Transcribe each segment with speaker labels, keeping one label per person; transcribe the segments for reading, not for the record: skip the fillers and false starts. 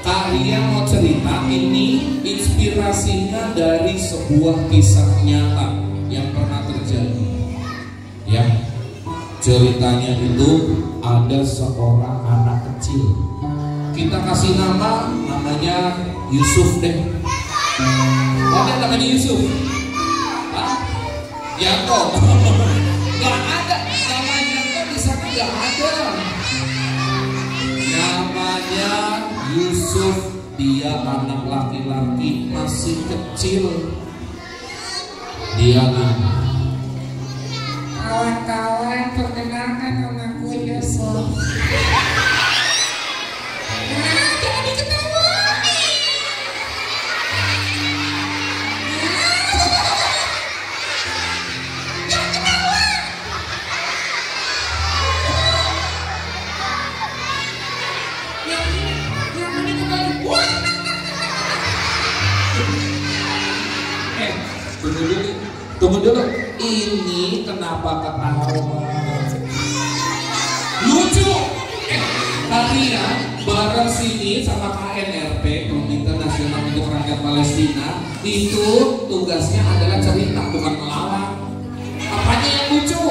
Speaker 1: Kalian mau cerita, ini inspirasinya dari sebuah kisah nyata yang pernah terjadi. Ya, ceritanya itu ada seorang anak kecil. Kita kasih namanya Yusuf deh. Ada namanya Yusuf? Hah? Yanto? Gak ada. Nama Yanto di sana gak ada. Namanya Yusuf. Dia anak laki-laki masih kecil. Dia kawan-kawan, perkenalkan namaku Yusuf. Jangan diketawa. Tunggu dulu. Ini kenapa ketawa? Lucu. Kalian bareng sini sama KNRP, Komite Nasional untuk Rakyat Palestina. Itu tugasnya adalah cerita, bukan melawan. Apanya yang lucu?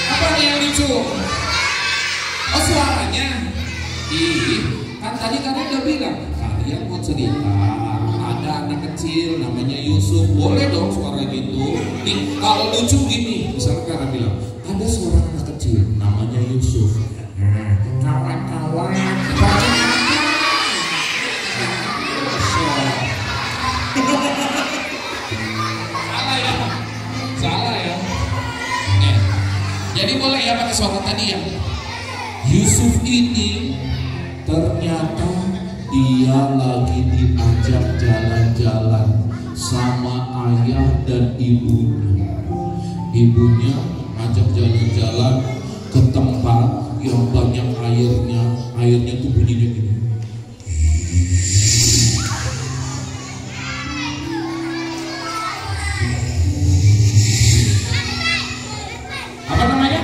Speaker 1: Apanya yang lucu? Oh, suaranya. Kan tadi kalian udah bilang kalian mau cerita, ada anak kecil namanya Yusuf, boleh dong suara gitu. Nih, kalau lucu gini, misalnya kalian bilang ada seorang anak kecil namanya Yusuf. Kawan-kawan, salah ya, salah ya. Jadi boleh ya pakai suara tadi ya. Yusuf ini ternyata dia lagi diajak jalan-jalan sama ayah dan ibunya. Ibunya ajak jalan-jalan ke tempat yang banyak airnya. Airnya tuh bunyinya gini. Apa namanya?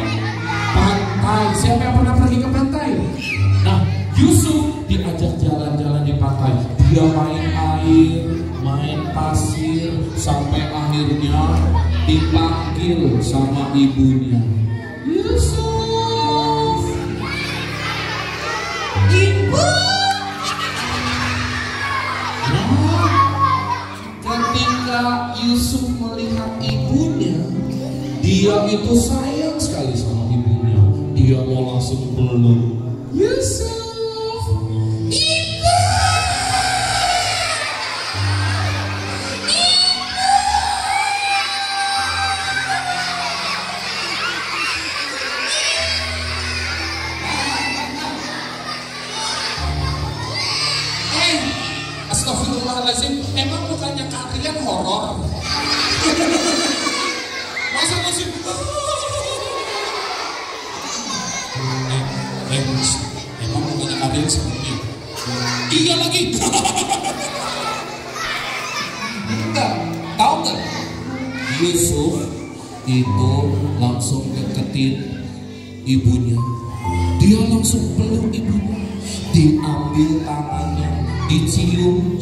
Speaker 1: Pantai. Siapa yang pernah pergi ke pantai? Nah, Yusuf diajak jalan-jalan di pantai. Dia main air, main pasir, sampai akhirnya dipanggil sama ibunya. Yusuf, ibu. Nah, ketika Yusuf melihat ibunya, dia itu sayang sekali sama ibunya. Dia mau langsung peluk. Yusuf. Astagfirullahaladzim, emang bukannya kalian horor? Masa masih? Emang bukannya kalian sebenarnya? Iya lagi. Enggak, tahu nggak? Yusuf itu langsung deketin ibunya. Dia langsung peluk ibunya, diambil tangannya, dicium,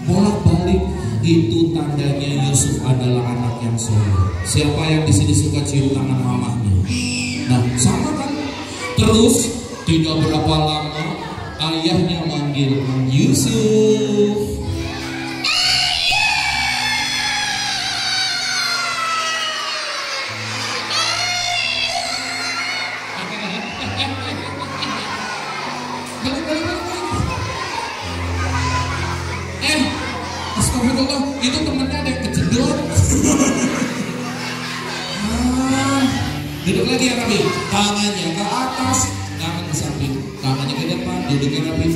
Speaker 1: bolak-balik. Itu tandanya Yusuf adalah anak yang soleh. Siapa yang di sini suka cium tangan mamahnya? Nah, sama kan? Terus tidak berapa lama ayahnya manggil Yusuf. Astagfirullah, itu temennya ada yang kejedot. Duduk lagi ya Rabi, tangannya ke atas, tangan ke samping, tangannya ke depan, duduknya Rabi.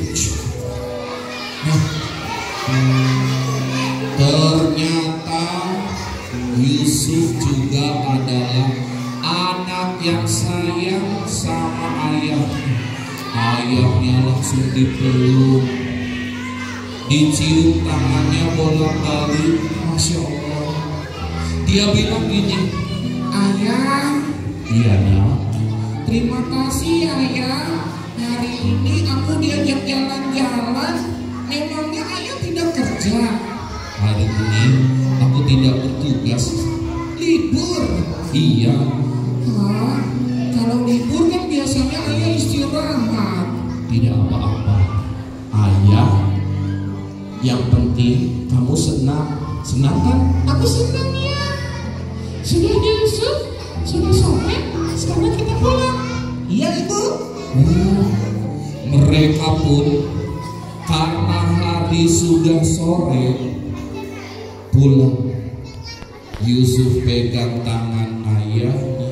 Speaker 1: Nah, ternyata Yusuf juga adalah anak yang sayang sama ayahnya. Ayahnya langsung dipeluk, dicium tangannya bolak-balik. Masya Allah. Dia bilang gini, ayah, iya nak, terima kasih ayah, hari ini aku aku diajak jalan-jalan. Memangnya ayah tidak kerja? Hari ini aku tidak bertugas. Libur? Iya. Hah? Kalau libur kan biasanya ayah istirahat. Tidak apa-apa, ayah. Yang penting kamu senang. Senang kan? Aku senang ya. Sudah Yusuf, sudah sore. Sekarang kita pulang. Iya ibu. Mereka pun karena hari sudah sore pulang. Yusuf pegang tangan ayahnya,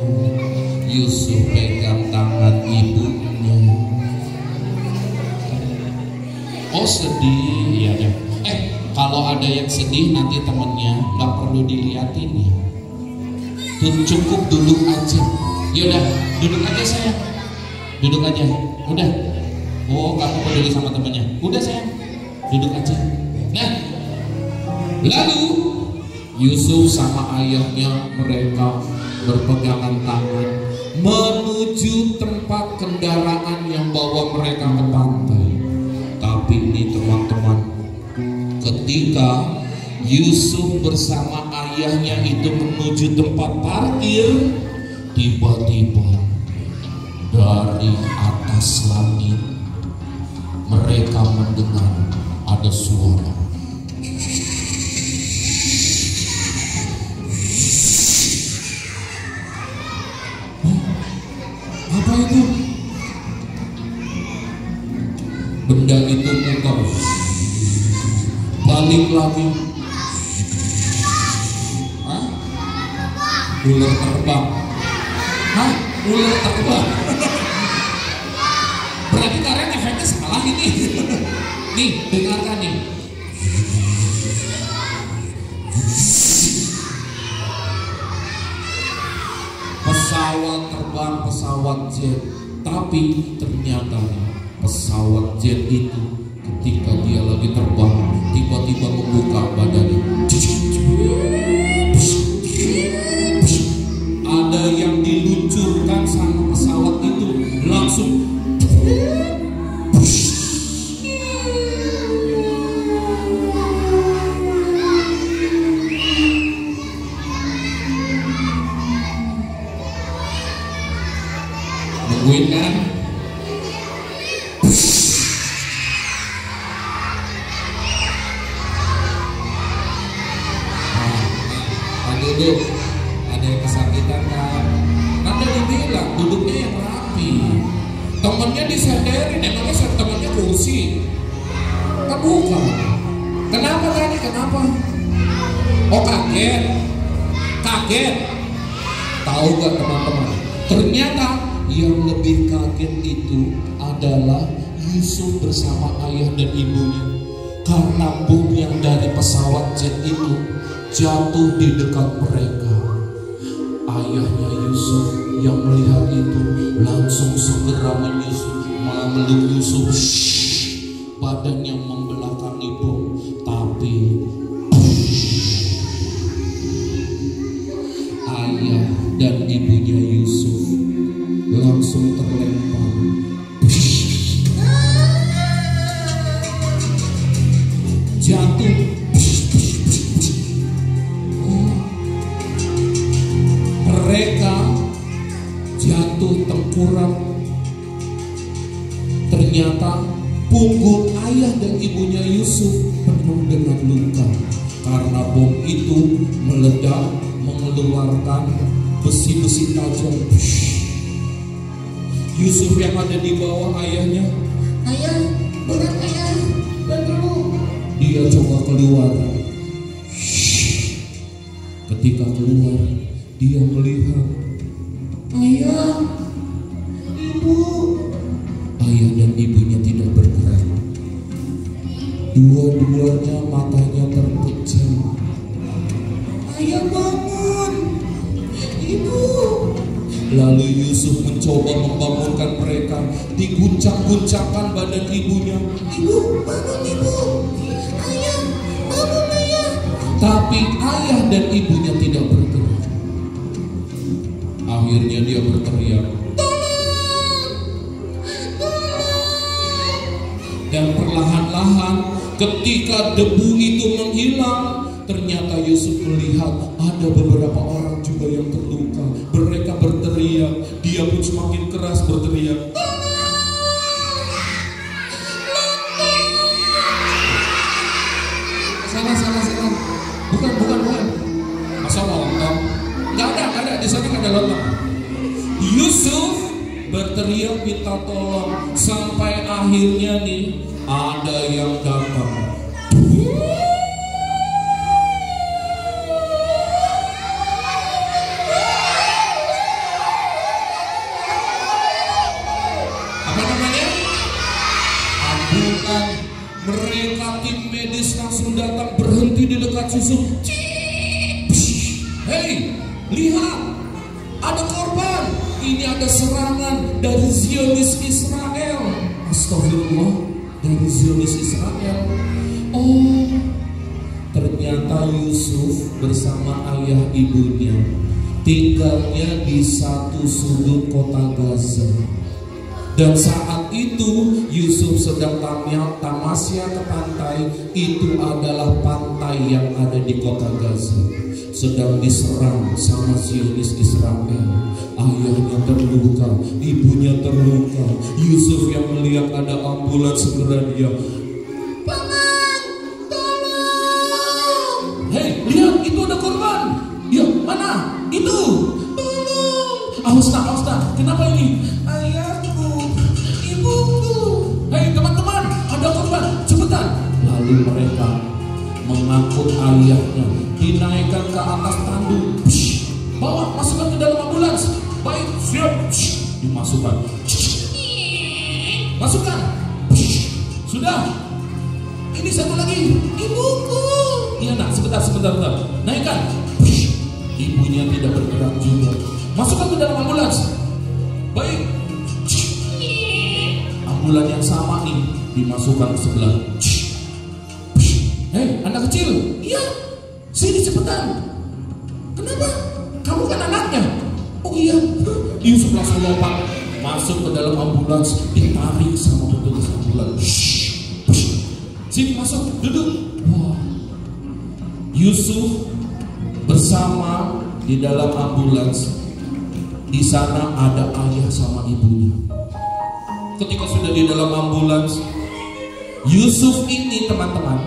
Speaker 1: Yusuf pegang tangan ibunya. Oh sedih ya. Kalau ada yang sedih nanti temennya nggak perlu diliatin ya. Tuh cukup duduk aja. Ya udah, duduk aja sayang. Duduk aja. Udah. Oh kamu peduli sama temennya. Udah sayang, duduk aja. Nah, lalu Yusuf sama ayahnya mereka berpegangan tangan menuju tempat kendaraan yang bawa mereka ke pantai. Tapi ini teman-teman, ketika Yusuf bersama ayahnya itu menuju tempat parkir, tiba-tiba dari atas langit mereka mendengar ada suara. Apa itu? Benda itu muter, balik lagi. Hah? Ular terbang. Hah? Ular terbang. Berarti karen efeknya salah ini. Nih, dengarkan nih. Pesawat terbang, pesawat jet. Tapi ternyata pesawat jet itu ketika dia lagi terbang tiba-tiba membuka badannya. Ada yang diluncurkan sama pesawat itu langsung nungguin kan? Duduk, ada yang kesakitan kan? Kan tadi bilang duduknya yang rapi. Temennya disenderin, emangnya temennya kursi? Kan bukan. Kenapa tadi? Kenapa? Oh kaget. Kaget. Tahu gak teman-teman? Ternyata yang lebih kaget itu adalah Yusuf bersama ayah dan ibunya. Karena bom yang dari pesawat jet itu jatuh di dekat mereka. Ayahnya Yusuf yang melihat itu langsung segera memeluk Yusuf. Badannya membelakangi bom, tapi ayah dan ibunya Yusuf langsung terlempar. Jatuh. Mereka jatuh tengkurap. Ternyata punggung ayah dan ibunya Yusuf penuh dengan luka karena bom itu meledak mengeluarkan besi-besi tajam. Yusuf yang ada di bawah ayahnya, ayah, berat ayah, bantu. Dia coba keluar. Ketika keluar, dia melihat ayah, ibu. Ayah dan ibunya tidak bergerak. Dua-duanya matanya terpejam. Ayah bangun, ibu. Lalu Yusuf mencoba membangunkan mereka. Diguncang-guncangkan badan ibunya. Ibu, bangun ibu. Ayah, bangun ayah. Tapi ayah dan ibunya tidak bergerak. Akhirnya dia berteriak, tolong, tolong. Dan perlahan-lahan ketika debu itu menghilang, ternyata Yusuf melihat ada beberapa orang juga yang terluka. Mereka berteriak, dia pun semakin keras berteriak. Salah. Bukan. Masa lontong? Nggak ada. Di sana nggak ada lontong. Yusuf berteriak minta tolong sampai akhirnya nih ada yang datang. Apa namanya? Ambulan. Mereka tim medis langsung datang, berhenti di dekat Yusuf. Hei, lihat, ada korban. Ini ada serangan dari Zionis Israel. Astagfirullah, dari Zionis Israel. Oh, ternyata Yusuf bersama ayah ibunya tinggalnya di satu sudut kota Gaza. Dan saat itu Yusuf sedang tamasya ke pantai. Itu adalah pantai yang ada di kota Gaza. Sedang diserang sama Zionis Israel. Ayahnya terluka, ibunya terluka. Yusuf yang melihat ada ambulans segera dia, "Paman, tolong!" Hei, lihat, itu ada korban. Ya, mana? Itu. Tolong. Awas nak. Kenapa ini? Ayahku, ibuku. Hei teman-teman, ada korban. Cepetan. Lalu mereka mengangkut ayahnya, dinaikkan ke atas tandu. Bawa, masukkan ke dalam ambulans. Baik, siap. Dimasukkan. Masukkan. Sudah. Ini satu lagi. Ibuku. Iya nak, sebentar. Naikkan. Ibunya tidak bergerak juga. Masukkan ke dalam ambulans. Baik. Ambulans yang sama nih dimasukkan ke sebelah. Hei, anak kecil. Iya. Sini cepetan. Kenapa? Kamu kan anaknya. Oh iya. Yusuf langsung lompat masuk ke dalam ambulans, ditarik sama petugas ambulans. Sini masuk, duduk. Wah. Yusuf bersama di dalam ambulans. Di sana ada ayah sama ibunya. Ketika sudah di dalam ambulans, Yusuf ini teman-teman,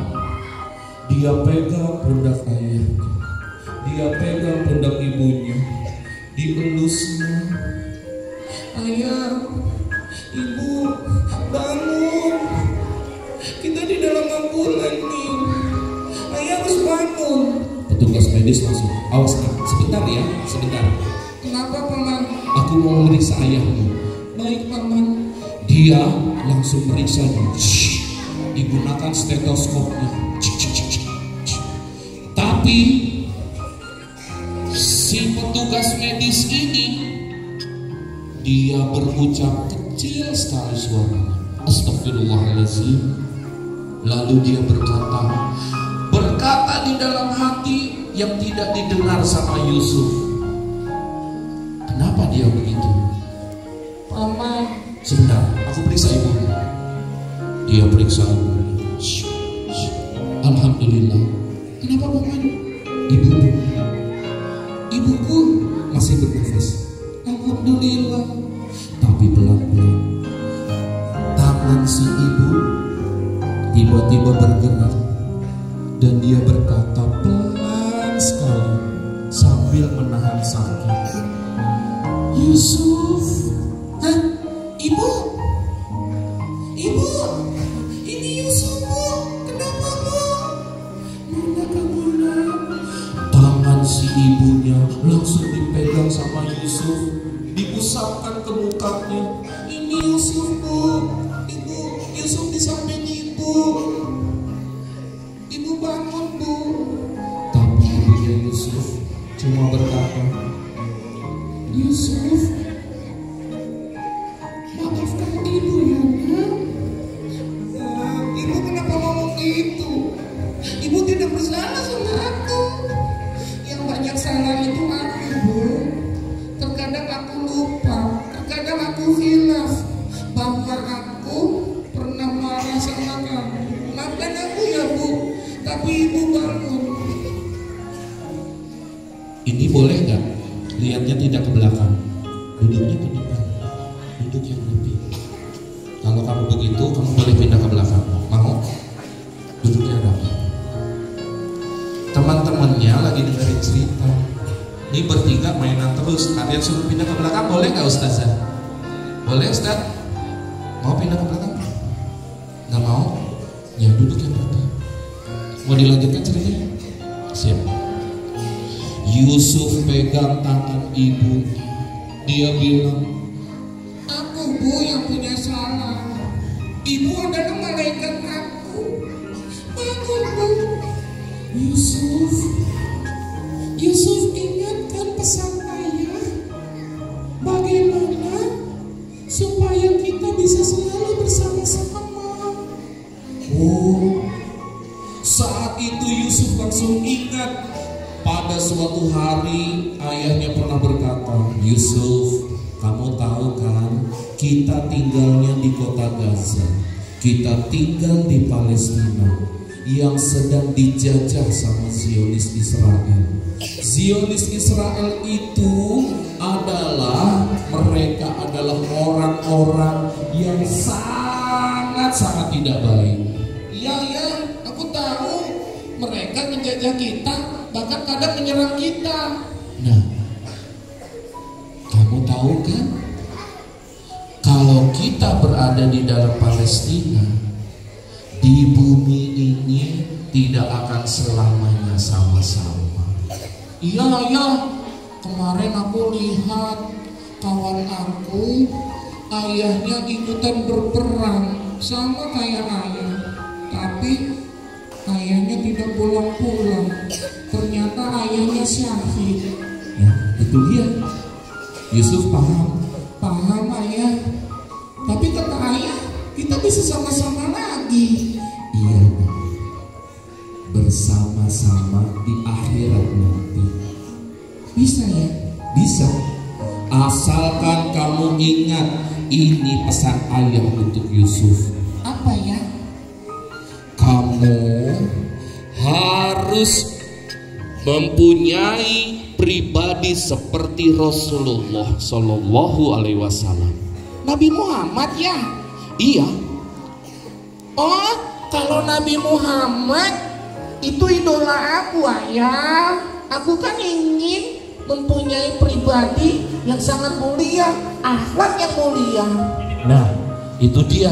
Speaker 1: dia pegang pundak ayahnya, dia pegang pundak ibunya, dielusnya. Ayah, ibu, bangun. Kita di dalam ambulans nih. Ayah harus bangun. Petugas medis langsung, awas nak, sebentar ya, sebentar. Kenapa paman? Aku mau meriksa ayahmu. Baik paman. Dia langsung meriksa dia. Digunakan stetoskopnya. Tapi si petugas medis ini, dia berucap kecil sekali suaranya. Astagfirullahaladzim. Lalu dia berkata di dalam hati yang tidak didengar sama Yusuf. Kenapa dia begitu? Mama, sebentar, aku periksa ibu. Dia periksa ibu. Alhamdulillah. Kenapa paman? Ibuku masih bernafas. Alhamdulillah. Tapi pelan-pelan tangan si ibu tiba-tiba bergerak dan dia berkata pelan sekali sambil menahan sakit. Yusuf, hah? Ibu, ini Yusuf bu. Kenapa bu? Mana kamu nak? Tangan si ibunya langsung dipegang sama Yusuf, diusapkan ke mukanya. Ini Yusuf bu. Ibu, Yusuf di samping ibu. Ibu bangun bu. Tapi ibunya Yusuf cuma berkata, Yusuf, maafkan ibu ya nak. Ibu kenapa ngomong gitu? Ibu tidak bersalah sama aku. Yang banyak salah itu aku bu. Terkadang aku lupa, terkadang aku khilaf bahwa aku pernah marah sama tapi ibu bangun. Ini boleh nggak? Lihatnya tidak ke belakang, duduknya ke depan, duduk yang lebih. Kalau kamu begitu, kamu boleh pindah ke belakang. Mau? Duduknya rapi. Teman-temannya lagi dengerin cerita. Ini bertiga mainan terus. Kalian suruh pindah ke belakang, boleh nggak Ustazah? Boleh Ustaz? Mau pindah ke belakang? Nggak mau? Ya duduk yang rapi. Mau dilanjutkan ceritanya? Siap. Yusuf pegang tangan ibu. Dia bilang, aku bu yang punya salah. Ibu adalah malaikat aku. Aku bu. Yusuf ingatkan pesan ayah. Bagaimana supaya kita bisa selalu bersama-sama. Oh, saat itu Yusuf langsung ingat. Pada suatu hari ayahnya pernah berkata, Yusuf, kamu tahu kan, kita tinggalnya di kota Gaza, kita tinggal di Palestina yang sedang dijajah sama Zionis Israel. Zionis Israel itu mereka adalah orang-orang yang sangat-sangat tidak baik. Iya, aku tahu mereka menjajah kita, bahkan kadang menyerang kita. Nah, kamu tahu kan, kalau kita berada di dalam Palestina, di bumi ini tidak akan selamanya sama-sama. Iya, kemarin aku lihat kawan aku, ayahnya ikutan berperang sama kayak ayah, tapi ayahnya tidak pulang-pulang. Ternyata ayahnya syahid. Ya, itu dia. Yusuf paham ayah. Tapi kata ayah, kita bisa sama-sama lagi. Iya, bersama-sama di akhirat nanti. Bisa ya? Bisa. Asalkan kamu ingat, ini pesan ayah untuk Yusuf. Apa ya? Kamu harus mempunyai pribadi seperti Rasulullah Shallallahu Alaihi Wasallam. Nabi Muhammad ya? Iya. Oh, kalau Nabi Muhammad itu idola aku ayah. Aku kan ingin mempunyai pribadi yang sangat mulia, akhlak yang mulia. Nah, itu dia.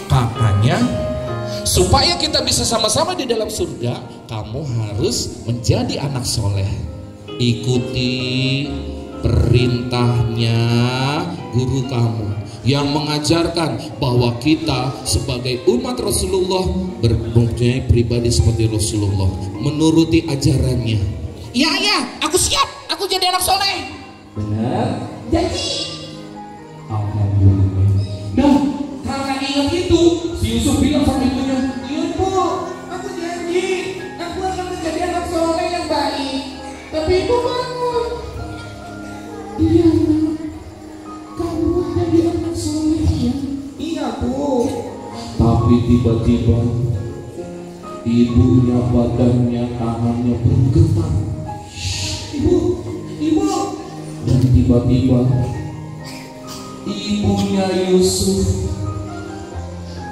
Speaker 1: Kakaknya, supaya kita bisa sama-sama di dalam surga, kamu harus menjadi anak soleh. Ikuti perintahnya guru kamu yang mengajarkan bahwa kita sebagai umat Rasulullah mempunyai pribadi seperti Rasulullah, menuruti ajarannya. Iya, aku siap, aku jadi anak soleh. Benar? Jadi alhamdulillah. Nah, karena ingat itu, si Yusuf bilang sama ibunya, iya bu, aku janji, aku akan menjadi anak soleh yang baik. Tapi ibu bangun. Iya nak, kamu jadi anak soleh ya? Iya bu. Tapi tiba-tiba ibunya badannya, tangannya bergetar. Ibu. Dan tiba-tiba ibunya Yusuf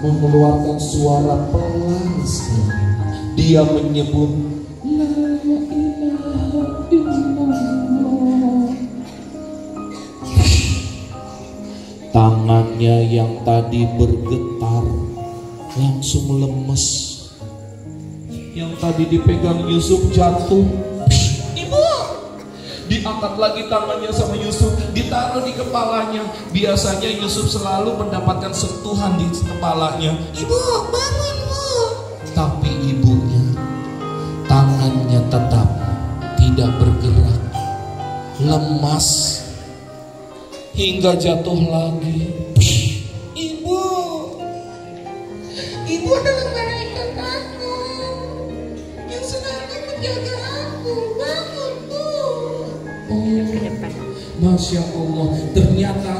Speaker 1: mengeluarkan suara pelan sekali. Dia menyebut la ilaha illallah. Tangannya yang tadi bergetar langsung lemes. Yang tadi dipegang Yusuf jatuh. Diangkat lagi tangannya sama Yusuf, ditaruh di kepalanya. Biasanya Yusuf selalu mendapatkan sentuhan di kepalanya. Ibu, bangun bu. Tapi ibunya, tangannya tetap tidak bergerak, lemas, hingga jatuh lagi. Ibu adalah malaikat aku yang selalu menjaga aku. Bangun bu. Masya Allah, ternyata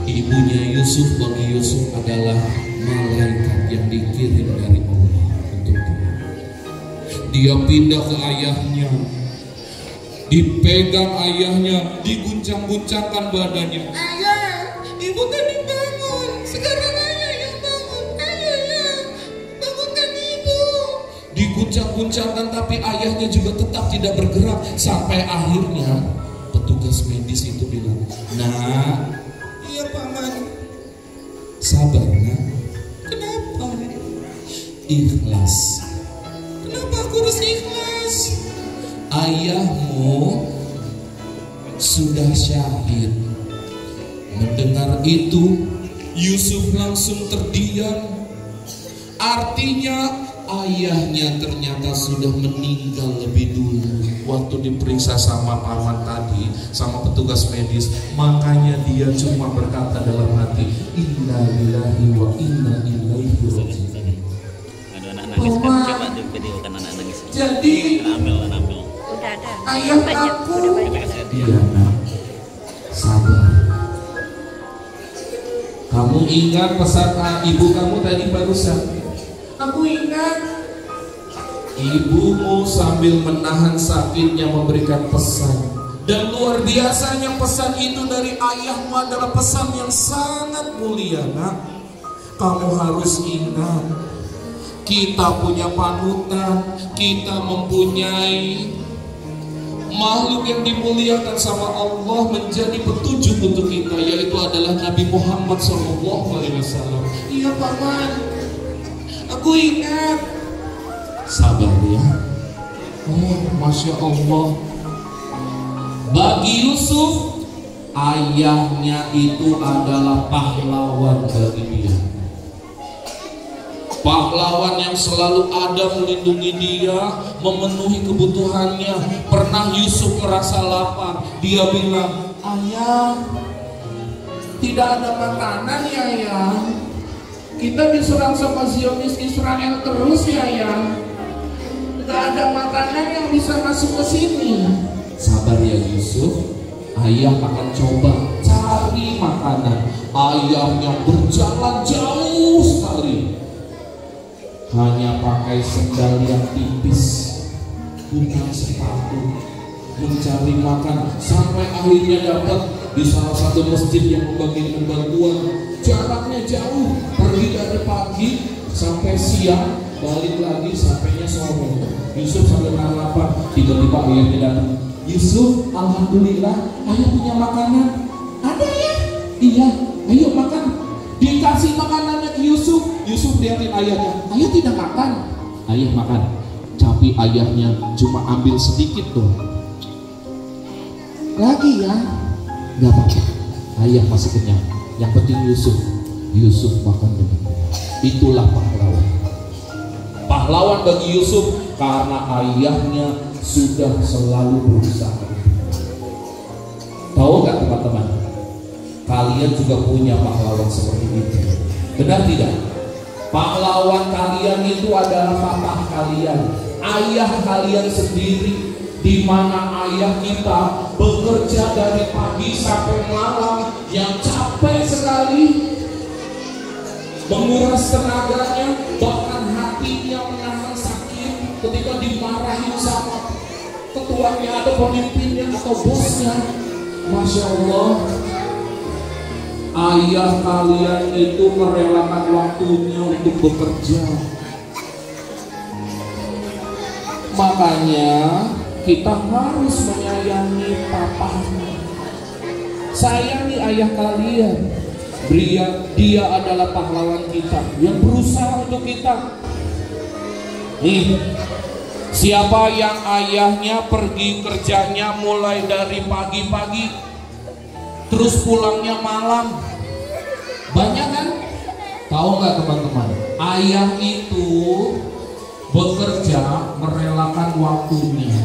Speaker 1: ibunya Yusuf bagi Yusuf adalah malaikat yang dikirim dari Allah untuk dia. dia pindah ke ayahnya, dipegang ayahnya, diguncang-guncangkan badannya. Ayah, ibu tadi bangun, sekarang ayah yang bangun. Ayah ya, bangunkan ibu. Diguncang-guncangkan, tapi ayahnya juga tetap tidak bergerak. Sampai akhirnya petugas medis itu bilang, "Nak, iya paman, sabar nak." Kenapa? Ikhlas. Kenapa aku harus ikhlas? Ayahmu sudah syahid. Mendengar itu, Yusuf langsung terdiam. Artinya ayahnya ternyata sudah meninggal lebih dulu. Waktu diperiksa sama paman tadi, sama petugas medis, makanya dia cuma berkata dalam hati, "Inna lillahi wa inna ilaihi raji'un."
Speaker 2: Ada anak nangis kan, coba di video kan anak nangis.
Speaker 1: Jadi
Speaker 2: Ambil.
Speaker 3: Udah ada.
Speaker 1: ayah
Speaker 3: Banyak,
Speaker 1: aku,
Speaker 3: udah banyak.
Speaker 1: iya nak, sabar. Kamu ingat pesan ibu kamu tadi barusan? Aku ingat. Ibumu sambil menahan sakitnya memberikan pesan. Dan luar biasanya pesan itu dari ayahmu adalah pesan yang sangat mulia, nak. Kamu harus ingat, kita punya panutan, kita mempunyai makhluk yang dimuliakan sama Allah menjadi petunjuk untuk kita, yaitu adalah Nabi Muhammad SAW. Iya paman, aku ingat. Sabar ya. Oh, Masya Allah. Bagi Yusuf, ayahnya itu adalah pahlawan bagi dia. Pahlawan yang selalu ada melindungi dia, memenuhi kebutuhannya. Pernah Yusuf merasa lapar, dia bilang, "Ayah, tidak ada makanan ya ayah. Kita diserang sama Zionis Israel terus ya ayah. Tidak ada makanan yang bisa masuk ke sini." Sabar ya Yusuf, ayah akan coba cari makanan. Ayahnya berjalan jauh sekali, hanya pakai sendal yang tipis, bukan sepatu, mencari makan sampai akhirnya dapat di salah satu masjid yang membagi bantuan. Jaraknya jauh, pergi dari pagi sampai siang, balik lagi sampainya sore. Yusuf sampai lapar, tiba-tiba ayahnya datang. "Yusuf, alhamdulillah, ayah punya makanan." "Ada ya?" "Iya, ayo makan." Dikasih makanannya ke Yusuf. Yusuf liatin ayahnya, "Ayah tidak makan." "Ayah makan." Tapi ayahnya cuma ambil sedikit doang. "Lagi ya?" "Gak apa-apa, ayah masih kenyang. Yang penting Yusuf makan dengan banyak." Itulah pahlawan. Pahlawan bagi Yusuf karena ayahnya sudah selalu berusaha. Tahu gak teman-teman? Kalian juga punya pahlawan seperti itu. Benar tidak? Pahlawan kalian itu adalah papa kalian, ayah kalian sendiri, di mana ayah kita bekerja dari pagi sampai malam yang capek sekali, menguras tenaganya, bahkan hatinya menahan sakit ketika dimarahin sama ketuanya atau pemimpinnya atau bosnya. Masya Allah, ayah kalian itu merelakan waktunya untuk bekerja. Makanya kita harus menyayangi papa. Sayangi ayah kalian. Dia adalah pahlawan kita yang berusaha untuk kita. Nih, siapa yang ayahnya pergi kerjanya mulai dari pagi-pagi terus pulangnya malam? Banyak kan? Tahu nggak teman-teman? Ayah itu bekerja merelakan waktunya.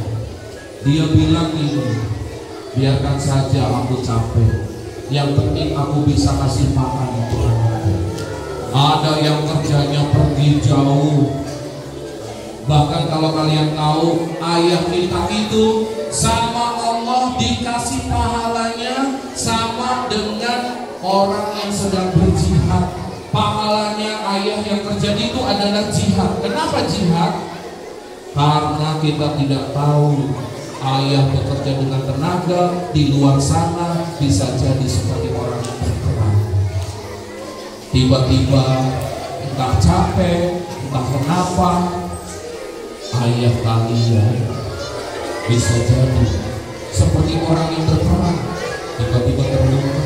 Speaker 1: Dia bilang ini, biarkan saja aku capek, yang penting aku bisa kasih makan untuk anakku. Ada yang kerjanya pergi jauh. Bahkan kalau kalian tahu, ayah kita itu sama Allah dikasih pahalanya sama dengan orang yang sedang berjihad. Pahalanya ayah yang terjadi itu adalah jihad. Kenapa jihad? Karena kita tidak tahu ayah bekerja dengan tenaga di luar sana, bisa jadi seperti orang yang berperang. Tiba-tiba entah capek, entah kenapa, ayah kalian bisa jadi seperti orang yang berperang, tiba-tiba terluka.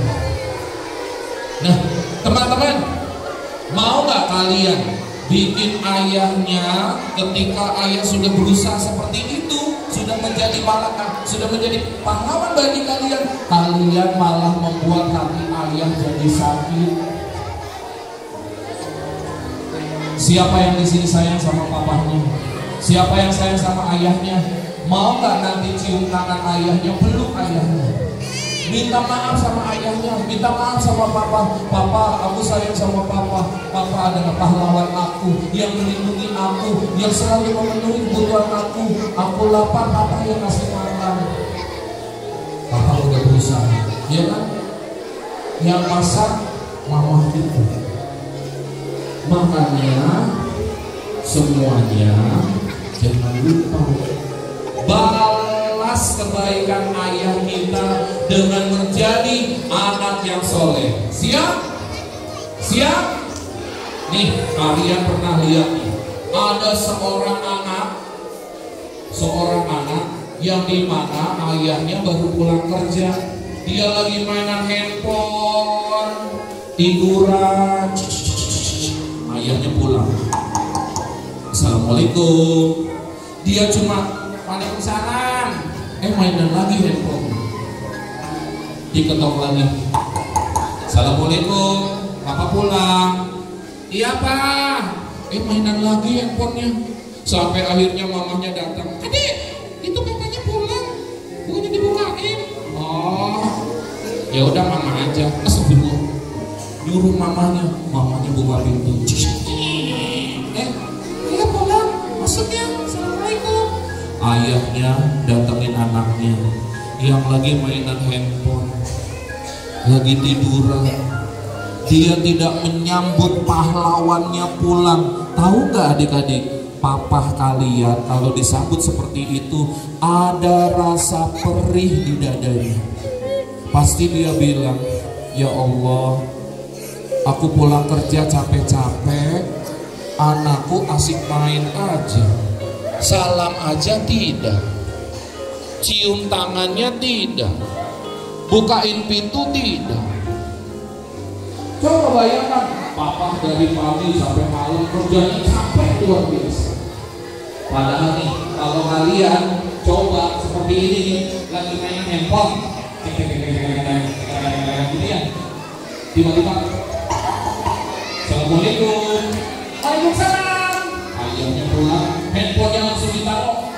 Speaker 1: Nah, teman-teman, mau nggak kalian bikin ayahnya ketika ayah sudah berusaha seperti itu, sudah menjadi malaikat, sudah menjadi pahlawan bagi kalian, kalian malah membuat hati ayah jadi sakit? Siapa yang di sini sayang sama papahnya? Siapa yang sayang sama ayahnya? Mau nggak nanti cium tangan ayahnya, peluk ayahnya, minta maaf sama ayahnya, minta maaf sama papa. Papa, aku sayang sama papa. Papa adalah pahlawan aku, yang melindungi aku, yang selalu memenuhi kebutuhan aku. Aku lapar, papa yang kasih makan. Papa udah berusaha, ya kan? Yang masak mama kita. Makanya semuanya jangan lupa balas kebaikan ayah kita dengan menjadi anak yang soleh. Siap? Siap? Nih, kalian pernah lihat nih, ada seorang anak yang dimana ayahnya baru pulang kerja, dia lagi mainan handphone, tiduran, ayahnya pulang, assalamualaikum, dia cuma waalaikumsalam, mainan lagi handphone, diketok lagi, assalamualaikum, papa pulang, iya pak, mainan lagi handphonenya, sampai akhirnya mamanya datang, adik, itu papanya pulang, bukannya dibukain, oh, ya udah mama aja, astagfirullah, nyuruh mamanya buka pintu, iya pulang, masuknya, assalamualaikum. Ayahnya datengin anaknya yang lagi mainan handphone, lagi tiduran. Dia tidak menyambut pahlawannya pulang. Tahu gak adik-adik, papa kalian kalau disambut seperti itu ada rasa perih di dadanya. Pasti dia bilang, ya Allah, aku pulang kerja capek-capek, anakku asik main aja, salam aja tidak, cium tangannya tidak, bukain pintu tidak. Coba bayangkan, papa dari pagi sampai malam kerjanya capek luar biasa. Padahal nih, kalau kalian coba seperti ini nih, lagi main handphone, gitu ya, tiba-tiba, assalamualaikum, waalaikumsalam, ayahnya pulang, handphonenya langsung ditaruh,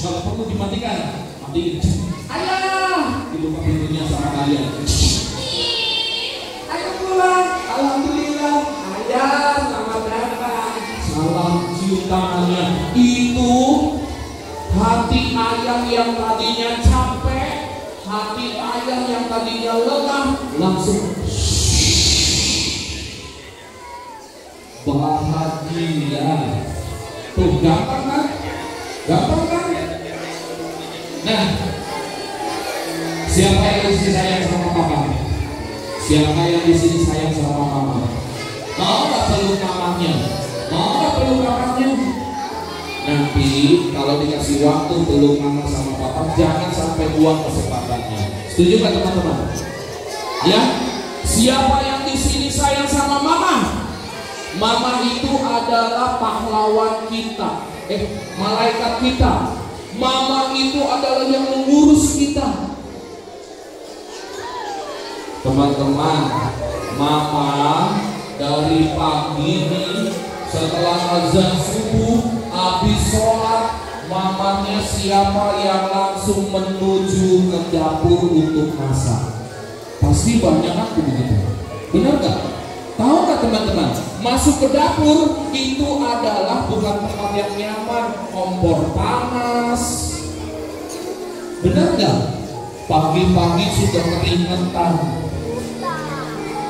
Speaker 1: kalau perlu dimatikan, matiin, ayah, dibuka pintunya sama kalian. Alhamdulillah, ayah selamat datang. Salam cium tangannya. Itu hati ayah yang tadinya capek, hati ayah yang tadinya lelah, langsung bahagia. Tuh gampang kan? Gampang kan? Nah, siapa yang di sini sayang sama papa? Siapa yang di sini sayang sama mama? Mau nggak peluk mamanya? Mau nggak peluk mamanya? Nanti kalau dikasih waktu peluk mama sama papa, jangan sampai buang kesempatannya. Setuju nggak teman-teman? Ya. Siapa yang di sini sayang sama mama? Mama itu adalah pahlawan kita, malaikat kita. Mama itu adalah yang mengurus kita. Teman-teman, mama dari pagi ini setelah azan subuh habis sholat, mamanya siapa yang langsung menuju ke dapur untuk masak? Pasti banyak aku begitu, benar gak? Tahu gak teman-teman, masuk ke dapur itu adalah bukan tempat yang nyaman, kompor panas, benar gak? Pagi-pagi sudah keringetan.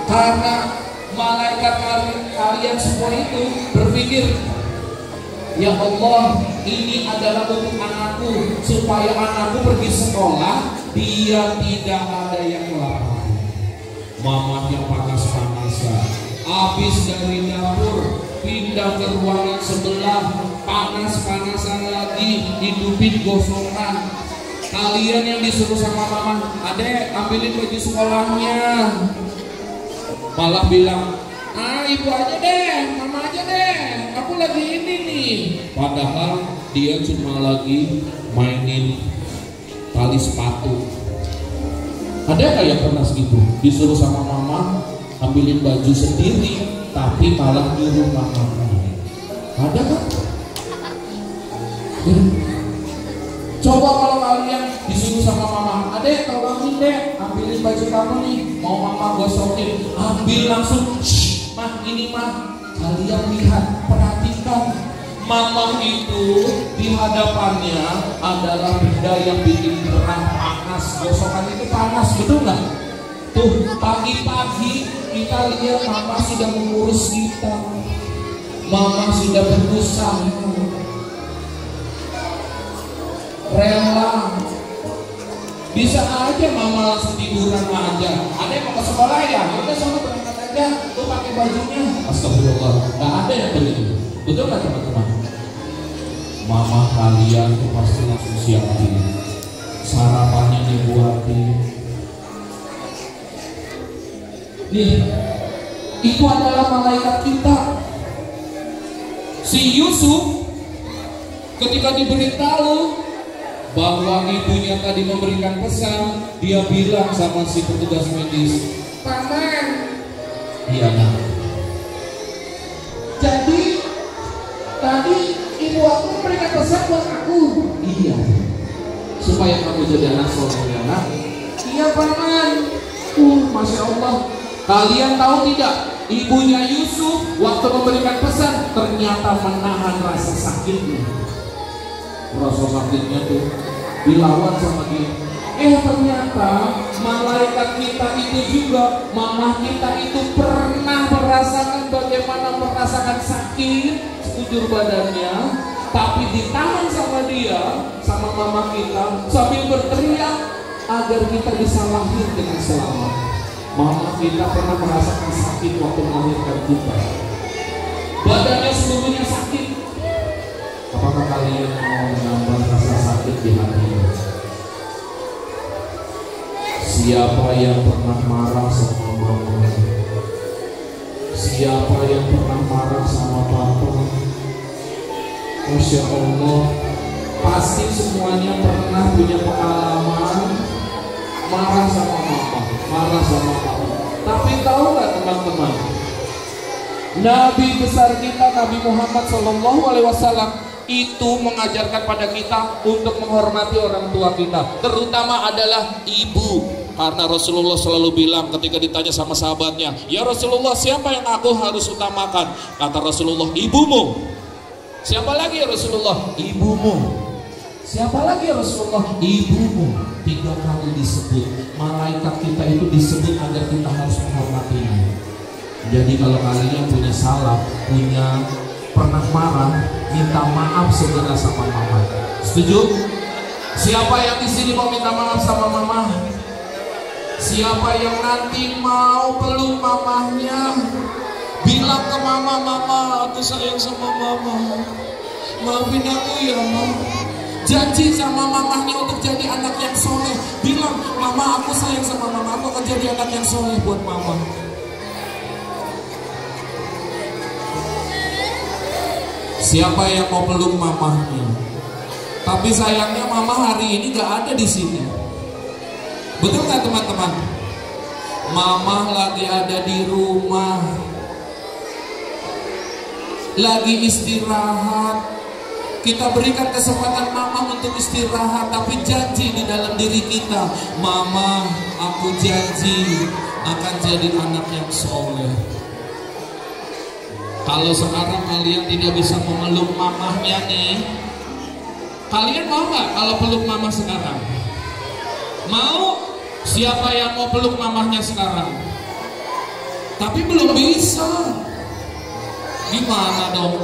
Speaker 1: Karena malaikat kalian semua itu berpikir, Ya Allah, ini adalah untuk anakku, supaya anakku pergi sekolah dia tidak ada yang kelaparan. Mamahnya panas-panasan, habis dari dapur pindah ke ruangan sebelah, panas-panasan lagi, hidupin gosongan. Kalian yang disuruh sama mama, adek ambilin baju sekolahnya, malah bilang, ibu aja deh, mama aja deh, aku lagi ini nih. Padahal dia cuma lagi mainin tali sepatu. Ada nggak yang pernah segitu? Disuruh sama mama ambilin baju sendiri, tapi malah nyuruh mama. Ada kan? Coba kalau kalian disuruh sama mama, adek tolongin deh, ambilin baju kamu nih, mau mama gosokin, ambil langsung. Mah ini mah, kalian lihat, perhatikan, mama itu di hadapannya adalah benda yang bikin gerah, panas, gosokan itu panas, betul nggak? Tuh pagi-pagi kita lihat mama sudah mengurus kita, mama sudah berusaha, rela. Bisa aja mama langsung tiduran aja. Ada yang mau ke sekolah ya? Udah sama berangkat aja. Tuh pakai bajunya. Astagfirullah. Gak ada yang begitu. Betul nggak teman-teman? Mama kalian tuh pasti langsung siapin. Sarapannya dibuatin. Nih, itu adalah malaikat kita. Si Yusuf ketika diberitahu bahwa ibunya tadi memberikan pesan, dia bilang sama si petugas medis, paman, iya nak. Jadi tadi ibu aku memberikan pesan buat aku. Iya, supaya kamu jadi anak soleh ya nak. Iya paman. Masya Allah. Kalian tahu tidak, ibunya Yusuf waktu memberikan pesan ternyata menahan rasa sakitnya. Rasa sakitnya tuh dilawan sama dia. Ternyata malaikat kita itu juga, mamah kita itu pernah merasakan bagaimana merasakan sakit sekujur badannya, tapi ditahan sama dia, sama mama kita, sambil berteriak agar kita bisa lahir dengan selamat. Mama kita pernah merasakan sakit waktu melahirkan kita, badannya seluruhnya sakit. Apakah kalian mau menambah rasa sakit di hati? Siapa yang pernah marah sama mama? Siapa yang pernah marah sama papa? Masya Allah, pasti semuanya pernah punya pengalaman marah sama mama, marah sama papa. Tapi tahu nggak teman-teman? Nabi besar kita, Nabi Muhammad SAW itu mengajarkan pada kita untuk menghormati orang tua kita, terutama adalah ibu. Karena Rasulullah selalu bilang ketika ditanya sama sahabatnya, ya Rasulullah, siapa yang aku harus utamakan? Kata Rasulullah, ibumu. Siapa lagi ya Rasulullah? Ibumu. Siapa lagi ya Rasulullah? Ibumu. 3 kali disebut. Malaikat kita itu disebut agar kita harus menghormatinya. Jadi kalau kalian punya salah, punya pernah marah, minta maaf segera sama mama. Setuju? Siapa yang di sini mau minta maaf sama mama? Siapa yang nanti mau peluk mamahnya, bilang ke mama, mama aku sayang sama mama, maafin aku ya mama. Janji sama mamahnya untuk jadi anak yang soleh. Bilang, mama aku sayang sama mama, aku akan jadi anak yang soleh buat mama. Siapa yang mau peluk mamahnya? Tapi sayangnya mama hari ini gak ada di sini. Betul nggak teman-teman? Mama lagi ada di rumah, lagi istirahat. Kita berikan kesempatan mama untuk istirahat, tapi janji di dalam diri kita, mama, aku janji akan jadi anak yang soleh. Kalau sekarang kalian tidak bisa memeluk mamahnya nih, kalian mau nggak kalau peluk mama sekarang? Mau? Siapa yang mau peluk mamahnya sekarang? Tapi belum bisa. Gimana dong?